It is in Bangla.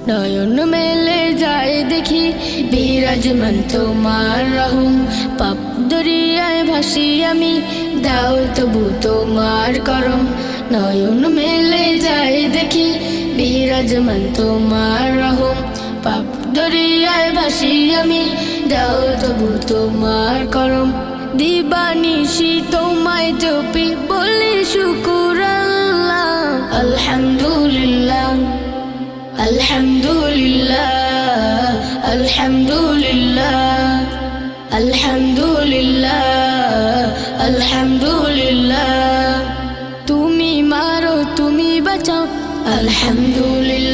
নয়ন মেলে যায় দেখি বিরাজমান তোমার রহম। পাপ দরিয়ায় ভাসি আমি, দাও তবু তোমার করম। নয়ন মেলে যায় দেখি বিরাজমান তোমার রহম। পাপ দরিয়ায় ভাসি আমি, দাও তবু তোমার করম। দিবানিশি তোমায় জপি বলি শুকুর আল্লাহ। আলহামদুলিল্লাহ আলহামদুলিল্লাহ আলহামদুলিল্লাহ আলহামদুলিল্লাহ আলহামদুলিল্লাহ। তুমি মারো তুমি বাঁচাও, আলহামদুলিল্লাহ।